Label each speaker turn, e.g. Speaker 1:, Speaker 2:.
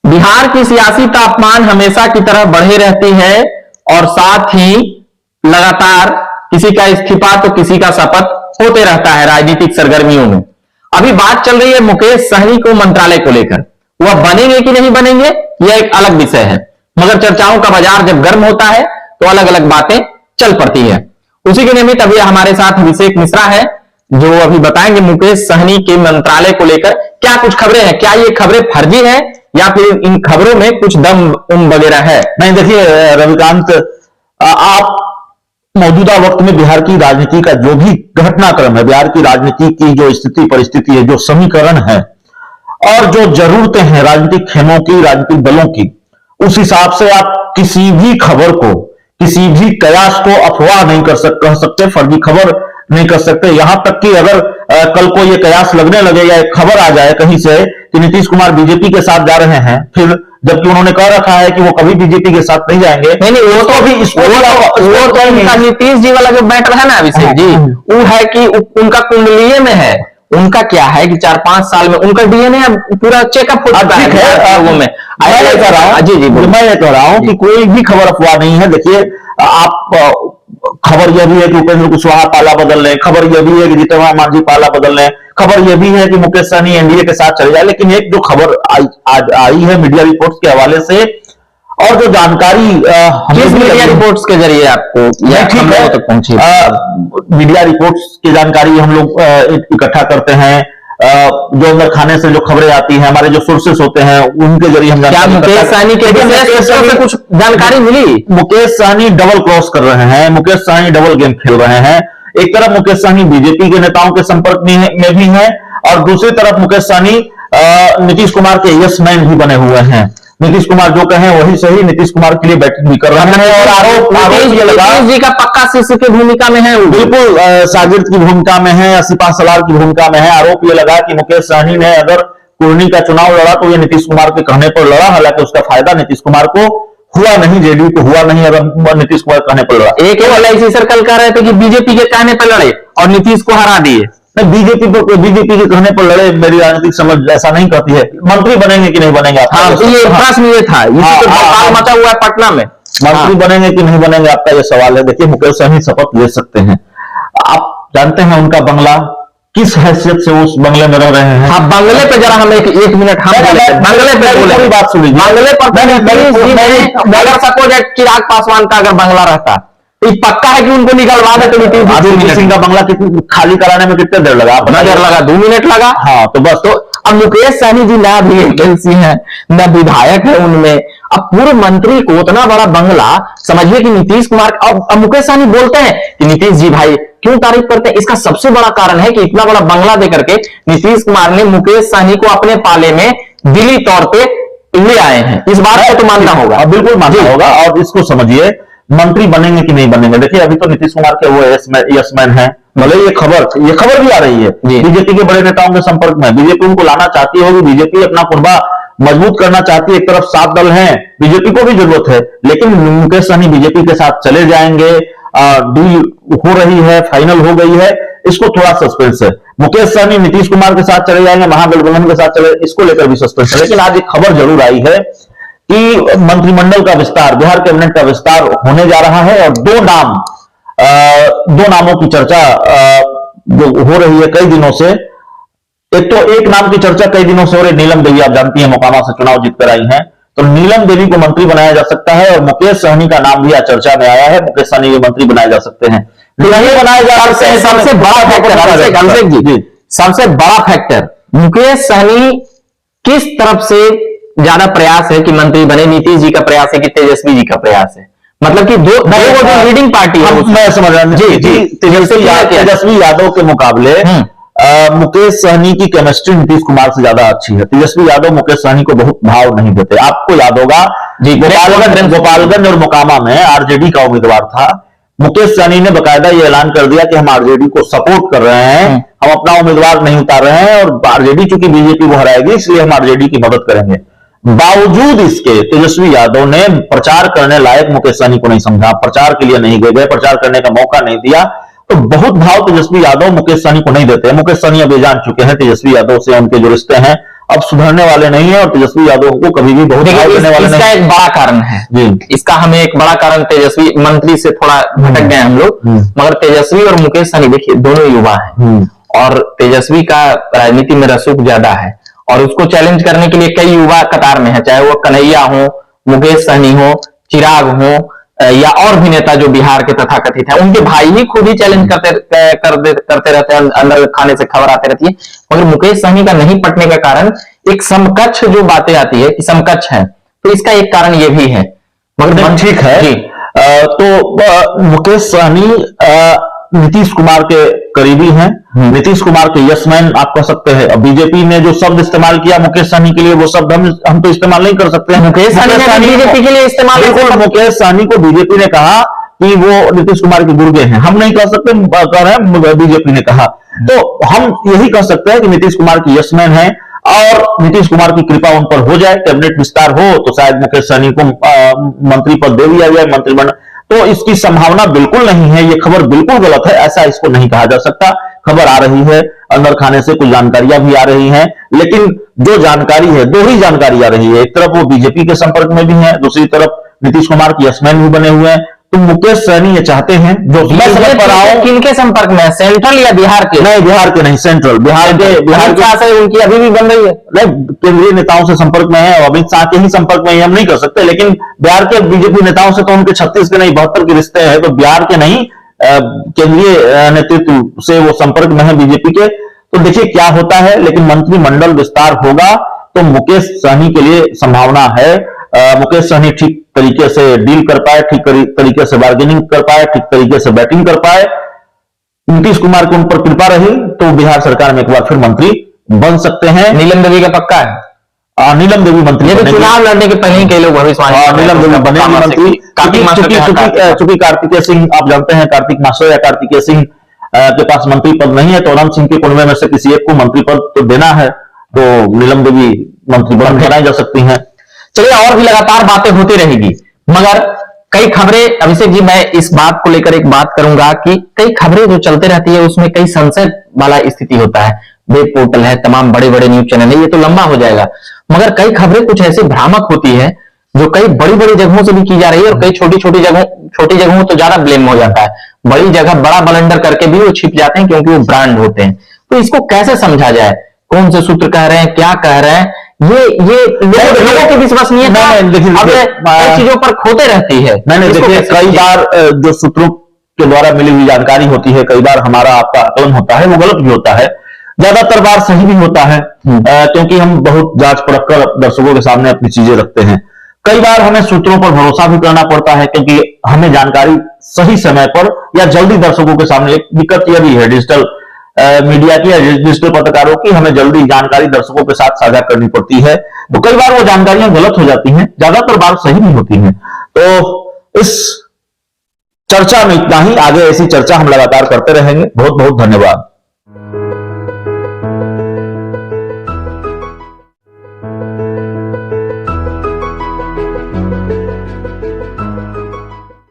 Speaker 1: बिहार की सियासी तापमान हमेशा की तरह बढ़े रहती है और साथ ही लगातार किसी का इस्तीफा तो किसी का शपथ होते रहता है राजनीतिक सरगर्मियों में। अभी बात चल रही है मुकेश सहनी को मंत्रालय को लेकर, वह बनेंगे कि नहीं बनेंगे यह एक अलग विषय है, मगर चर्चाओं का बाजार जब गर्म होता है तो अलग अलग बातें चल पड़ती है। उसी के निमित्त अभी हमारे साथ अभिषेक मिश्रा है जो अभी बताएंगे मुकेश सहनी के मंत्रालय को लेकर क्या कुछ खबरें हैं, क्या ये खबरें फर्जी है या फिर इन खबरों में कुछ दम वगैरह है।
Speaker 2: नहीं, देखिए रविकांत, आप मौजूदा वक्त में बिहार की राजनीति का जो भी घटनाक्रम है, बिहार की राजनीति की जो स्थिति परिस्थिति है, जो समीकरण है और जो जरूरतें हैं राजनीतिक खेमों की, राजनीतिक दलों की, उस हिसाब से आप किसी भी खबर को, किसी भी कयास को अफवाह नहीं कह सकते, फर्जी खबर नहीं कर सकते। यहां तक कि अगर कल को ये कयास लगने लगे या एक खबर आ जाए कहीं से कि नीतीश कुमार बीजेपी के साथ जा रहे हैं, फिर जबकि उन्होंने कह रखा है कि वो कभी बीजेपी के साथ नहीं जाएंगे।
Speaker 1: नहीं, वो तो अभी वो तो इनका नीतीश जी वाला जो मैटर है ना अभिषेक जी, वो है कि उनका कुंडलीय में है। उनका क्या है कि 4-5 साल में उनका डीएनए पूरा चेकअप हो चुका है लोगों में।
Speaker 2: मैं ये कह रहा हूं मैं ये कह रहा हूं कि कोई भी खबर अफवाह नहीं है। देखिए, आप खबर यह भी है कि उपेंद्र कुशवाहा पाला बदल रहे, खबर यह भी है कि जीतन राम मांझी पाला बदल रहे, खबर यह भी है कि मुकेश सहनी एनडीए के साथ चले जाए। लेकिन एक जो खबर आज आई है मीडिया रिपोर्ट्स के हवाले से और जो जानकारी
Speaker 1: किस मीडिया रिपोर्ट्स के जरिए आपको तक पहुंची,
Speaker 2: मीडिया रिपोर्ट्स की जानकारी हम लोग इकट्ठा करते हैं, जो अंदर खाने से जो खबरें आती हैं, हमारे जो सोर्सेस होते हैं उनके जरिए हम
Speaker 1: क्या मुकेश सहनी के कुछ जानकारी मिली?
Speaker 2: मुकेश सहनी डबल क्रॉस कर रहे हैं, मुकेश सहनी डबल गेम खेल रहे हैं। एक तरफ मुकेश सहनी बीजेपी के नेताओं के संपर्क में भी है और दूसरी तरफ मुकेश सहनी नीतीश कुमार के यस मैन भी बने हुए हैं। नीतीश कुमार जो कहें वही सही, नीतीश कुमार के लिए बैटिंग भी कर रहे हैं और आरोप ये लगा
Speaker 1: जी का पक्का शिष्य की भूमिका में है,
Speaker 2: बिल्कुल शागिर्द की भूमिका में है, सिपा सलार की भूमिका में है। आरोप ये लगा कि मुकेश सहनी ने अगर कुर्नी का चुनाव लड़ा तो ये नीतीश कुमार के कहने पर लड़ा, हालांकि उसका फायदा नीतीश कुमार को हुआ नहीं, जेडीयू को हुआ नहीं, अगर नीतीश कुमार कहने पर लड़ा।
Speaker 1: एक एलआईसी सर्कल कह रहे थे कि बीजेपी के कहने पर लड़े और नीतीश को हरा दिए।
Speaker 2: बीजेपी के कहने पर लड़े, मेरी राजनीतिक समझ ऐसा नहीं कहती है। मंत्री बनेंगे कि नहीं बनेंगे?
Speaker 1: हाँ, तो ये प्रश्न ये था, मचा हुआ है पटना में,
Speaker 2: मंत्री बनेंगे कि नहीं बनेंगे आपका ये सवाल है। देखिए, मुकेश सहनी शपथ ले सकते हैं। आप जानते हैं उनका बंगला किस हैसियत से उस बंगले में रह रहे हैं।
Speaker 1: हाँ, बंगले पे जरा हम एक मिनट हम बंगले पे बोले,
Speaker 2: बात सुनिए।
Speaker 1: बंगले पर अगर सपोज चिराग पासवान का अगर बंगला रहता तो पक्का है कि उनको निकलवा दे तो
Speaker 2: नीतीश सिंह का बंगला खाली कराने में कितने देर लगा?
Speaker 1: अपना देर लगा, 2 मिनट लगा।
Speaker 2: हाँ, तो बस। तो
Speaker 1: अब मुकेश सहनी जी ना भी एजेंसी है न विधायक है उनमें, अब पूर्व मंत्री को उतना बड़ा बंगला, समझिए कि नीतीश कुमार, अब मुकेश सहनी बोलते हैं कि नीतीश जी भाई क्यों तारीफ करते हैं, इसका सबसे बड़ा कारण है कि इतना बड़ा बंगला देकर के नीतीश कुमार ने मुकेश सहनी को अपने पाले में दिली तौर पे ले आए हैं। इस बात को तो मानना होगा,
Speaker 2: बिल्कुल मानना होगा। और इसको समझिए, मंत्री बनेंगे कि नहीं बनेंगे। देखिए, अभी तो नीतीश कुमार के वो यसमैन है, भले ये खबर भी आ रही है बीजेपी के बड़े नेताओं के संपर्क में। बीजेपी उनको लाना चाहती होगी, बीजेपी अपना कुर्बा मजबूत करना चाहती है। एक तरफ 7 दल हैं, बीजेपी को भी जरूरत है, लेकिन मुकेश सहनी बीजेपी के साथ चले जाएंगे, डील हो रही है, फाइनल हो गई है, इसको थोड़ा सस्पेंस है। मुकेश सहनी नीतीश कुमार के साथ चले जाएंगे, महागठबंधन के साथ चले, इसको लेकर भी सस्पेंस है। लेकिन आज एक खबर जरूर आई है कि मंत्रिमंडल का विस्तार, बिहार कैबिनेट का विस्तार होने जा रहा है और 2 नामों की चर्चा जो हो रही है कई दिनों से। एक नाम की चर्चा कई दिनों से हो रही, नीलम देवी, आप जानती हैं मोकामा से चुनाव जीतकर आई हैं, तो नीलम देवी को मंत्री बनाया जा सकता है और मुकेश सहनी का नाम भी चर्चा में आया है, मुकेश सहनी को मंत्री बनाए जा सकते हैं। बनाए जा सकते हैं।
Speaker 1: सबसे बड़ा फैक्टर, सबसे बड़ा फैक्टर मुकेश सहनी किस तरफ से ज्यादा प्रयास है कि मंत्री बने? नीतीश जी का प्रयास है कि तेजस्वी जी का प्रयास है? मतलब कि दो जो लीडिंग पार्टी है,
Speaker 2: मैं समझ रहा हूँ जी। तेजस्वी यादव के मुकाबले मुकेश सहनी की केमिस्ट्री नीतीश कुमार से ज्यादा अच्छी है। तेजस्वी यादव मुकेश सहनी को बहुत भाव नहीं देते। आपको याद होगा जी, गोपालगंज और मोकामा में आरजेडी का उम्मीदवार था। मुकेश सहनी ने बकायदा ये ऐलान कर दिया कि हम आरजेडी को सपोर्ट कर रहे हैं, हम अपना उम्मीदवार नहीं उतार रहे हैं और आरजेडी चूंकि बीजेपी को हराएगी इसलिए हम आरजेडी की मदद करेंगे। बावजूद इसके तेजस्वी यादव ने प्रचार करने लायक मुकेश सहनी को नहीं समझा, प्रचार के लिए नहीं गए, प्रचार करने का मौका नहीं दिया। तो बहुत भाव तेजस्वी यादव मुकेश सहनी को नहीं देते। मुकेश सहनी अब ये जान चुके हैं तेजस्वी यादव से उनके जो रिश्ते हैं अब सुधरने वाले नहीं है और तेजस्वी यादव को कभी भी बहुत भाव देने वाले
Speaker 1: इसका
Speaker 2: नहीं।
Speaker 1: एक बड़ा कारण है
Speaker 2: जी,
Speaker 1: इसका हमें एक बड़ा कारण तेजस्वी मंत्री से थोड़ा भटक गए हम लोग, मगर तेजस्वी और मुकेश सहनी देखिए दोनों युवा हैं और तेजस्वी का राजनीति में रसूख ज्यादा है और उसको चैलेंज करने के लिए कई युवा कतार में है, चाहे वो कन्हैया हो, मुकेश सहनी हो, चिराग हो या और भी नेता जो बिहार के तथाकथित हैं, उनके भाई ही खुद ही चैलेंज करते रहते हैं, अंदर खाने से खबर आती रहती है। मगर मुकेश सहनी का नहीं पटने का कारण एक समकक्ष जो बातें आती है कि समकक्ष है, तो इसका एक कारण ये भी है। मगर
Speaker 2: ठीक है जी। तो मुकेश सहनी नीतीश कुमार के करीबी हैं, नीतीश कुमार के यसमैन आप कह सकते हैं। अब बीजेपी ने जो शब्द इस्तेमाल किया मुकेश सहनी के लिए, वो शब्द हम तो इस्तेमाल नहीं कर सकते हैं।
Speaker 1: मुकेश सहनी बीजेपी के लिए इस्तेमाल,
Speaker 2: मुकेश सहनी को बीजेपी ने कहा कि वो नीतीश कुमार के गुर्गे हैं, हम नहीं कह सकते, कह रहे हैं बीजेपी ने कहा। तो हम यही कह सकते हैं कि नीतीश कुमार की यसमैन है और नीतीश कुमार की कृपा उन पर हो जाए, कैबिनेट विस्तार हो तो शायद मुकेश सहनी को मंत्री पद दे दिया जाए, मंत्रिमंडल। तो इसकी संभावना बिल्कुल नहीं है, ये खबर बिल्कुल गलत है, ऐसा इसको नहीं कहा जा सकता। खबर आ रही है, अंदर खाने से कुछ जानकारियां भी आ रही हैं, लेकिन जो जानकारी है, दो ही जानकारी आ रही है। एक तरफ वो बीजेपी के संपर्क में भी है, दूसरी तरफ नीतीश कुमार की यसमैन भी बने हुए हैं। तो मुकेश सहनी ये चाहते हैं जो
Speaker 1: किनके संपर्क में है, सेंट्रल या बिहार के?
Speaker 2: नहीं, बिहार के नहीं, सेंट्रल, बिहार के
Speaker 1: उनकी अभी भी बन रही है,
Speaker 2: नहीं, केंद्रीय नेताओं से संपर्क में है, अमित शाह के ही संपर्क में हम नहीं कर सकते, लेकिन बिहार के बीजेपी नेताओं से तो उनके 36 के नहीं 72 के रिश्ते हैं, तो बिहार के नहीं केंद्रीय नेतृत्व से वो संपर्क में है बीजेपी के। तो देखिए क्या होता है, लेकिन मंत्रिमंडल विस्तार होगा तो मुकेश सहनी के लिए संभावना है। मुकेश सहनी ठीक तरीके से डील कर पाए, ठीक तरीके से बार्गेनिंग कर पाए, ठीक तरीके से बैटिंग कर पाए, नीतीश कुमार को उन पर कृपा रही तो बिहार सरकार में एक बार फिर मंत्री बन सकते हैं।
Speaker 1: नीलम देवी का पक्का है,
Speaker 2: नीलम देवी मंत्री,
Speaker 1: तो चुनाव लड़ने के पहले ही कई लोग भविष्यवाणी,
Speaker 2: नीलम देवी बनेगी मंत्री। चूंकि कार्तिकेय सिंह आप जानते हैं, कार्तिक मास्टर या कार्तिकेय सिंह के पास मंत्री पद नहीं है, तो अनंत सिंह के कुनबे में से किसी एक को मंत्री पद तो देना है, तो नीलम देवी मंत्री बनाई जा सकती हैं।
Speaker 1: चलिए, और भी लगातार बातें होती रहेगी, मगर कई खबरें, अभिषेक जी मैं इस बात को लेकर एक बात करूंगा कि कई खबरें जो चलते रहती है उसमें कई संशय वाला स्थिति होता है। वेब पोर्टल है, तमाम बड़े बड़े न्यूज चैनल है, ये तो लंबा हो जाएगा, मगर कई खबरें कुछ ऐसी भ्रामक होती है जो कई बड़ी बड़ी जगहों से भी की जा रही है और कई छोटी जगहों तो ज्यादा ब्लेम हो जाता है, बड़ी जगह बड़ा बलंडर करके भी वो छिप जाते हैं क्योंकि वो ब्रांड होते हैं। तो इसको कैसे समझा जाए, कौन से सूत्र कह रहे हैं, क्या कह रहे हैं, ये लोगों की विश्वसनीयता चीजों पर खोते रहती है।
Speaker 2: मैंने देखिए कई बार जो सूत्रों के द्वारा मिली हुई जानकारी होती है, कई बार हमारा आपका आकलन होता है, वो गलत भी होता है, ज्यादातर बार सही भी होता है, क्योंकि हम बहुत जांच परख कर दर्शकों के सामने अपनी चीजें रखते हैं। कई बार हमें सूत्रों पर भरोसा भी करना पड़ता है, क्योंकि हमें जानकारी सही समय पर या जल्दी दर्शकों के सामने, एक दिक्कत यह भी है डिजिटल मीडिया की या डिजिटल पत्रकारों की, हमें जल्दी जानकारी दर्शकों के साथ साझा करनी पड़ती है, तो कई बार वो जानकारियां गलत हो जाती हैं, ज्यादातर बार सही भी होती हैं। तो इस चर्चा में इतना ही, आगे ऐसी चर्चा हम लगातार करते रहेंगे। बहुत बहुत धन्यवाद।